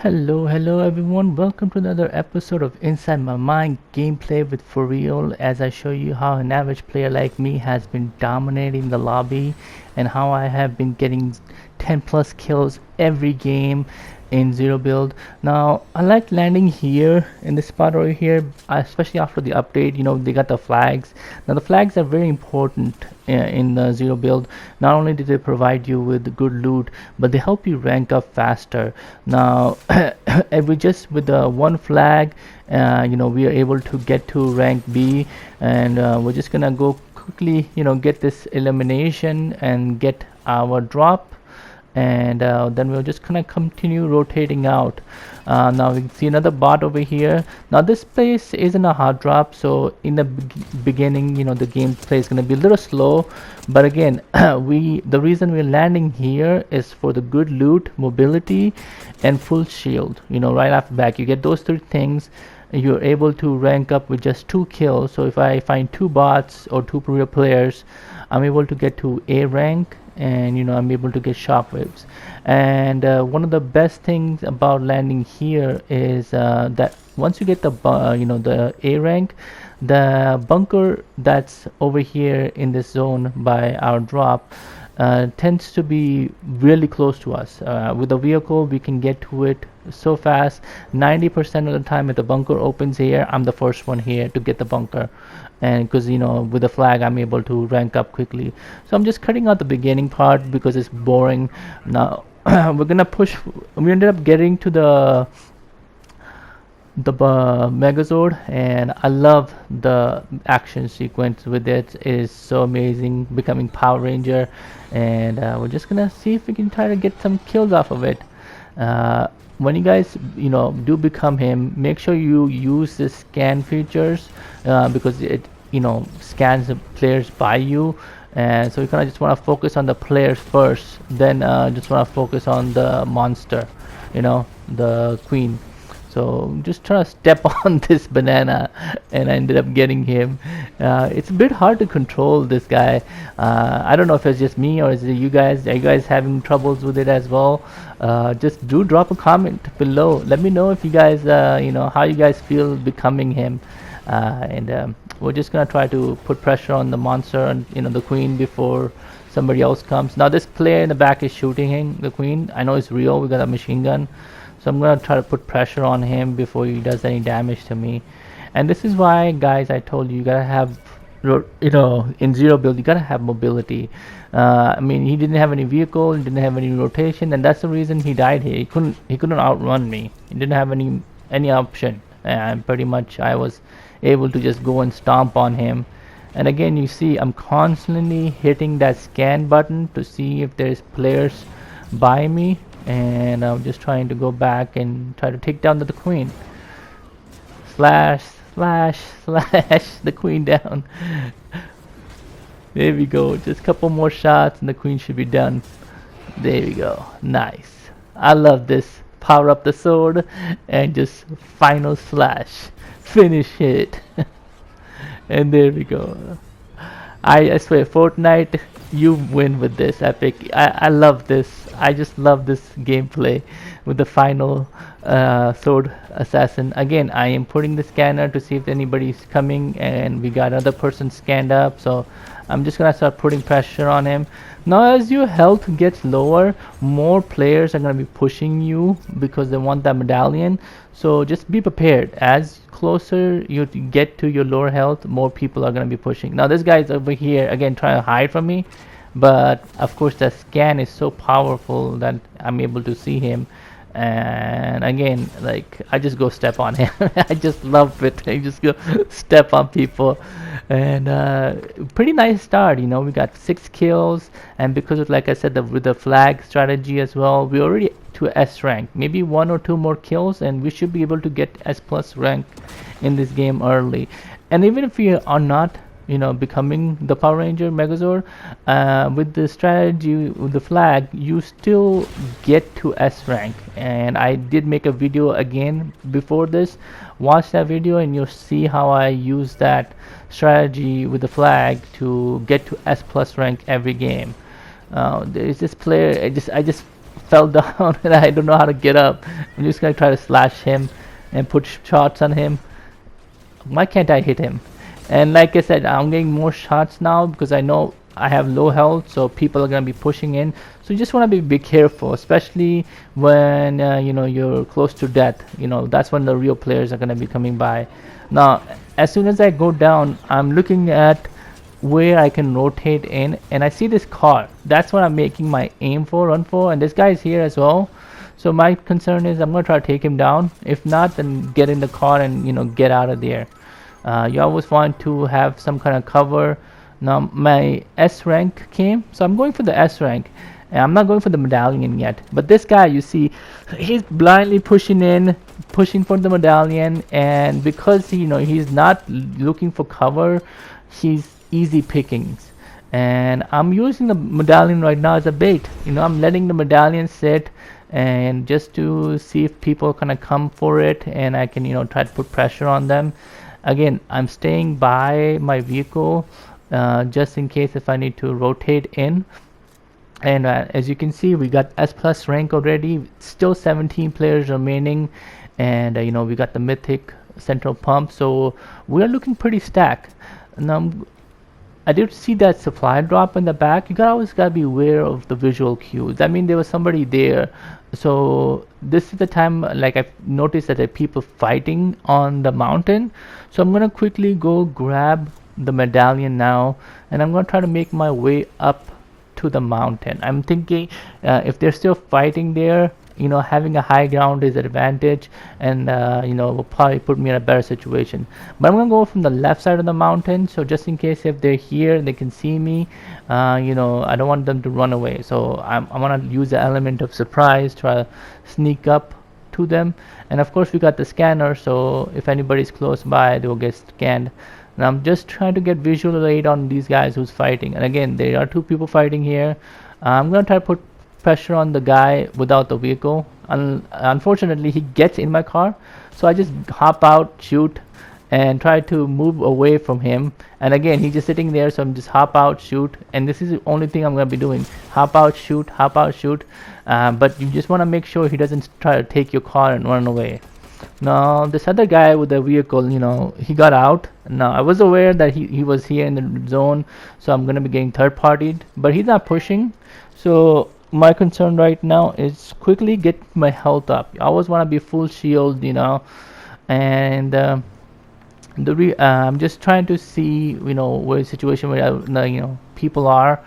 Hello everyone. Welcome to another episode of Inside My Mind gameplay with For Real, as I show you how an average player like me has been dominating the lobby and how I have been getting 10 plus kills every game in zero build. Now I like landing here in this spot over here, especially after the update. They got the flags. Now the flags are very important in the zero build. Not only do they provide you with good loot, but they help you rank up faster. Now if we just with the one flag, we are able to get to rank B, and we're just gonna go quickly, get this elimination and get our drop, and then we're just gonna continue rotating out. Now we can see another bot over here. Now this place isn't a hard drop, so in the beginning, the gameplay is gonna be a little slow, but again, the reason we're landing here is for the good loot, mobility, and full shield. Right after back you get those three things. You're able to rank up with just 2 kills. So if I find 2 bots or 2 real players, I'm able to get to A rank, and I'm able to get shockwaves. And one of the best things about landing here is that once you get the A rank, the bunker that's over here in this zone by our drop tends to be really close to us. With the vehicle we can get to it so fast. 90% of the time if the bunker opens here, I'm the first one here to get the bunker, and because with the flag I'm able to rank up quickly. So I'm just cutting out the beginning part because it's boring. Now we're gonna push. We ended up getting to the Megazord, and I love the action sequence with it. It is so amazing, becoming Power Ranger, and we're just gonna see if we can try to get some kills off of it. When you guys do become him, make sure you use the scan features, because it scans the players by you, and so you kind of just want to focus on the players first, then just want to focus on the monster, the queen. So just try to step on this banana, and I ended up getting him. It's a bit hard to control this guy. I don't know if it's just me or is it you guys. Are you guys having troubles with it as well? Just do drop a comment below. Let me know if you guys, how you guys feel becoming him. And we're just gonna try to put pressure on the monster and the queen before somebody else comes. Now this player in the back is shooting the queen. I know it's real. We got a machine gun. So I'm gonna try to put pressure on him before he does any damage to me. And this is why, guys, I told you, you gotta have, in zero build you gotta have mobility. I mean, he didn't have any vehicle, he didn't have any rotation, and that's the reason he died here. He couldn't outrun me. He didn't have any option, and pretty much I was able to just go and stomp on him. And again, you see I'm constantly hitting that scan button to see if there's players by me, and I'm just trying to go back and try to take down the queen. Slash, slash, slash the queen down. There we go. Just a couple more shots and the queen should be done. There we go. Nice. I love this. Power up the sword and just final slash. Finish it. And there we go. I swear, Fortnite, you win with this, Epic. I love this. I just love this gameplay with the final sword assassin. Again, I am putting the scanner to see if anybody's coming, and we got another person scanned up, so I'm just gonna start putting pressure on him. Now as your health gets lower, more players are gonna be pushing you because they want that medallion. So just be prepared. As closer you get to your lower health, more people are gonna be pushing. Now this guy's over here again trying to hide from me, but of course the scan is so powerful that I'm able to see him. And again, like, I just go step on him. I just love it. I just go step on people, and pretty nice start. We got 6 kills, and because of, like I said, with the flag strategy as well, we already to S rank. Maybe 1 or 2 more kills and we should be able to get S plus rank in this game early. And even if we are not becoming the Power Ranger Megazord, with the strategy with the flag, you still get to S rank. And I did make a video again before this. Watch that video and you'll see how I use that strategy with the flag to get to S plus rank every game. There's this player. I just fell down and I don't know how to get up. I'm just gonna try to slash him and put shots on him. Why can't I hit him? And like I said, I'm getting more shots now because I know I have low health, so people are gonna be pushing in. So you just want to be careful, especially when you know, you're close to death. You know, that's when the real players are gonna be coming by. Now, as soon as I go down, I'm looking at where I can rotate in, and I see this car. That's what I'm making my aim for, run for. And this guy is here as well. So my concern is I'm gonna try to take him down. If not, then get in the car and, you know, get out of there. You always want to have some kind of cover. Now my S rank came, so I'm going for the S rank. And I'm not going for the medallion yet. But this guy, you see, he's blindly pushing in, pushing for the medallion, and because you know, he's not looking for cover, he's easy pickings. And I'm using the medallion right now as a bait. You know, I'm letting the medallion sit and just to see if people kind of come for it, and I can, you know, try to put pressure on them. Again, I'm staying by my vehicle just in case if I need to rotate in. And as you can see, we got S plus rank already, still 17 players remaining, and you know, we got the mythic central pump, so we're looking pretty stacked. Now I did see that supply drop in the back. You always gotta be aware of the visual cues. I mean, there was somebody there, so this is the time, like, I've noticed that there are people fighting on the mountain. So I'm gonna quickly go grab the medallion now, and I'm gonna try to make my way up to the mountain. I'm thinking if they're still fighting there, you know, having a high ground is an advantage, and you know, will probably put me in a better situation. But I'm gonna go from the left side of the mountain, so just in case if they're here they can see me, you know, I don't want them to run away. So I'm gonna use the element of surprise, try to sneak up to them. And of course we got the scanner, so if anybody's close by they will get scanned. And I'm just trying to get visual aid on these guys who's fighting. And again, there are two people fighting here. I'm gonna try to put pressure on the guy without the vehicle. Unfortunately, he gets in my car, so I just hop out, shoot, and try to move away from him. And again, he's just sitting there, so I'm just hop out, shoot, and this is the only thing I'm gonna be doing: hop out, shoot, hop out, shoot. But you just want to make sure he doesn't try to take your car and run away. Now this other guy with the vehicle, you know, he got out. Now I was aware that he was here in the zone, so I'm gonna be getting third partied, but he's not pushing. So my concern right now is quickly get my health up. I always want to be full shield, you know. And I'm just trying to see, you know, where the situation where you know, people are.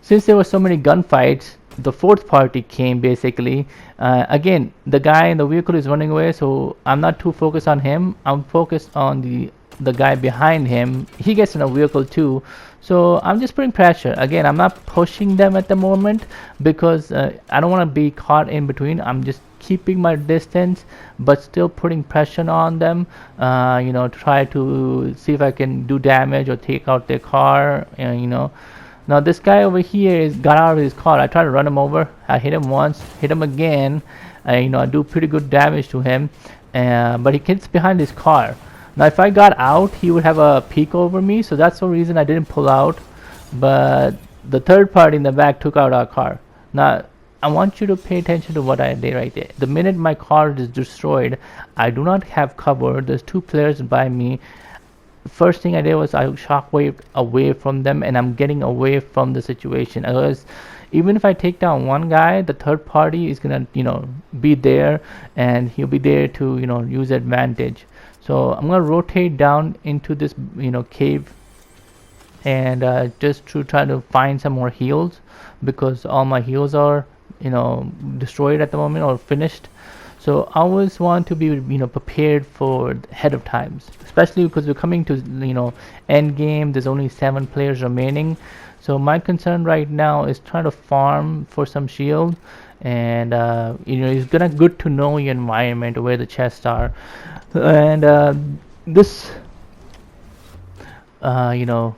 Since there were so many gunfights, the fourth party came basically. Again, the guy in the vehicle is running away, so I'm not too focused on him. I'm focused on the guy behind him. He gets in a vehicle too, so I'm just putting pressure. Again, I'm not pushing them at the moment because I don't want to be caught in between. I'm just keeping my distance but still putting pressure on them, you know, try to see if I can do damage or take out their car, you know. Now this guy over here got out of his car. I tried to run him over. I hit him once, hit him again. You know, I do pretty good damage to him, but he gets behind his car. Now if I got out, he would have a peek over me, so that's the reason I didn't pull out. But the third party in the back took out our car. Now I want you to pay attention to what I did right there. The minute my car is destroyed, I do not have cover. There's two players by me. First thing I did was I shockwave away from them, and I'm getting away from the situation. Otherwise, even if I take down one guy, the third party is gonna, you know, be there, and he'll be there to, you know, use advantage. So I'm gonna rotate down into this, you know, cave, and just to try to find some more heals, because all my heals are, you know, destroyed at the moment or finished. So I always want to be, you know, prepared for ahead of times, especially because we're coming to, you know, end game. There's only 7 players remaining, so my concern right now is trying to farm for some shield. And you know, it's good to know your environment, where the chests are. And this you know,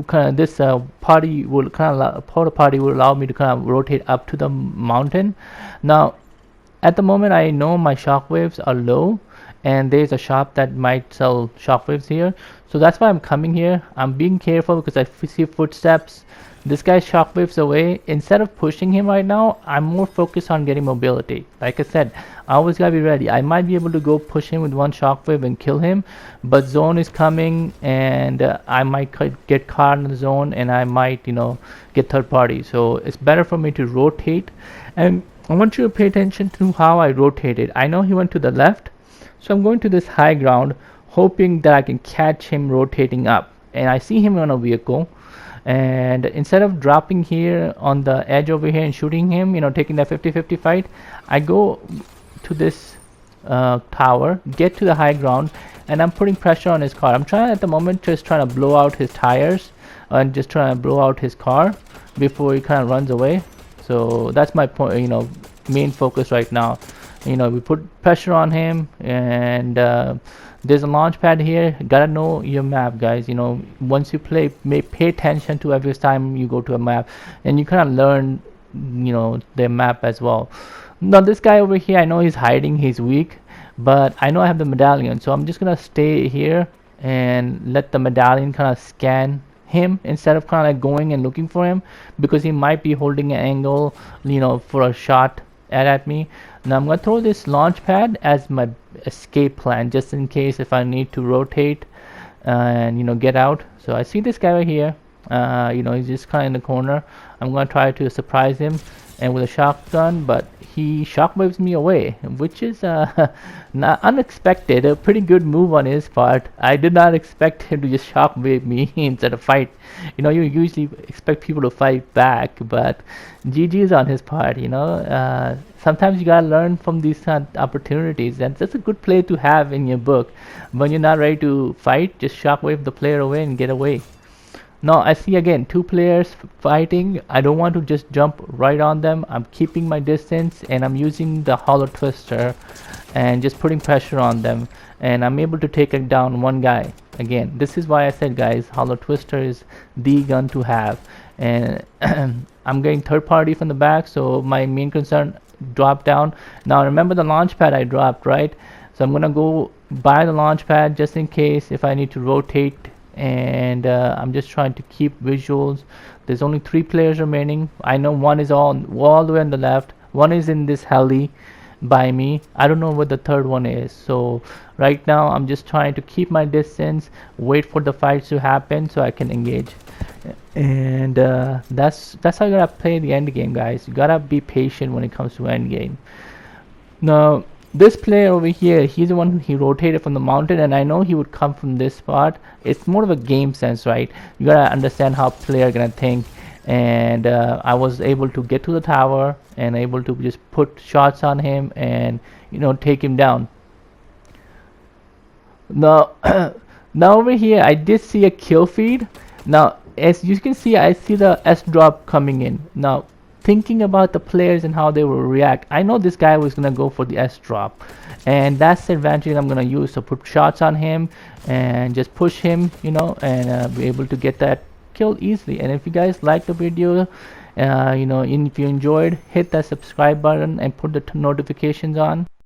kind of this party will kind of porta party will allow me to kind of rotate up to the mountain. Now at the moment I know my shockwaves are low, and there's a shop that might sell shockwaves here. So that's why I'm coming here. I'm being careful because I see footsteps. This guy shockwaves away. Instead of pushing him right now, I'm more focused on getting mobility. Like I said, I always gotta be ready. I might be able to go push him with one shockwave and kill him, but zone is coming, and I might get caught in the zone, and I might, get third party. So it's better for me to rotate, and I want you to pay attention to how I rotated. I know he went to the left, so I'm going to this high ground, hoping that I can catch him rotating up. And I see him on a vehicle, and instead of dropping here on the edge over here and shooting him, taking that 50-50 fight, I go to this tower, get to the high ground, and I'm putting pressure on his car. I'm trying at the moment just trying to blow out his tires and just trying to blow out his car before he kind of runs away. So that's my point, main focus right now. We put pressure on him, and there's a launch pad here. Gotta know your map, guys. Once you play, pay attention to every time you go to a map, and you kind of learn the map as well. Now this guy over here, I know he's hiding, he's weak, but I know I have the medallion, so I'm just gonna stay here and let the medallion kind of scan him instead of kind of like going and looking for him, because he might be holding an angle for a shot at me. Now I'm gonna throw this launch pad as my escape plan, just in case if I need to rotate and get out. So I see this guy right here. He's just kind of in the corner. I'm gonna try to surprise him and with a shotgun, but he shockwaves me away, which is not unexpected. A pretty good move on his part. I did not expect him to just shockwave me instead of fight. You usually expect people to fight back, but GG's on his part. Sometimes you gotta learn from these opportunities, and that's a good play to have in your book. When you're not ready to fight, just shockwave the player away and get away. Now I see again two players fighting. I don't want to just jump right on them. I'm keeping my distance, and I'm using the hollow twister and just putting pressure on them, and I'm able to take down one guy. Again, this is why I said, guys, hollow twister is the gun to have. And I'm getting third party from the back, so my main concern dropped down. Now remember the launch pad I dropped, right? So I'm gonna go buy the launch pad just in case if I need to rotate, and I'm just trying to keep visuals. There's only 3 players remaining. I know one is all the way on the left, one is in this heli by me. I don't know what the third one is. So right now I'm just trying to keep my distance, wait for the fights to happen so I can engage. And that's how you gotta play the end game, guys. You gotta be patient when it comes to end game. Now this player over here, he's the one, he rotated from the mountain, and I know he would come from this spot. It's more of a game sense, right? You gotta understand how player gonna think. And I was able to get to the tower and able to just put shots on him and take him down. Now now over here I did see a kill feed. Now as you can see, I see the S drop coming in. Now thinking about the players and how they will react, I know this guy was gonna go for the S drop, and that's the advantage I'm gonna use. So put shots on him and just push him, and be able to get that kill easily. And if you guys like the video, if you enjoyed, hit that subscribe button and put the notifications on.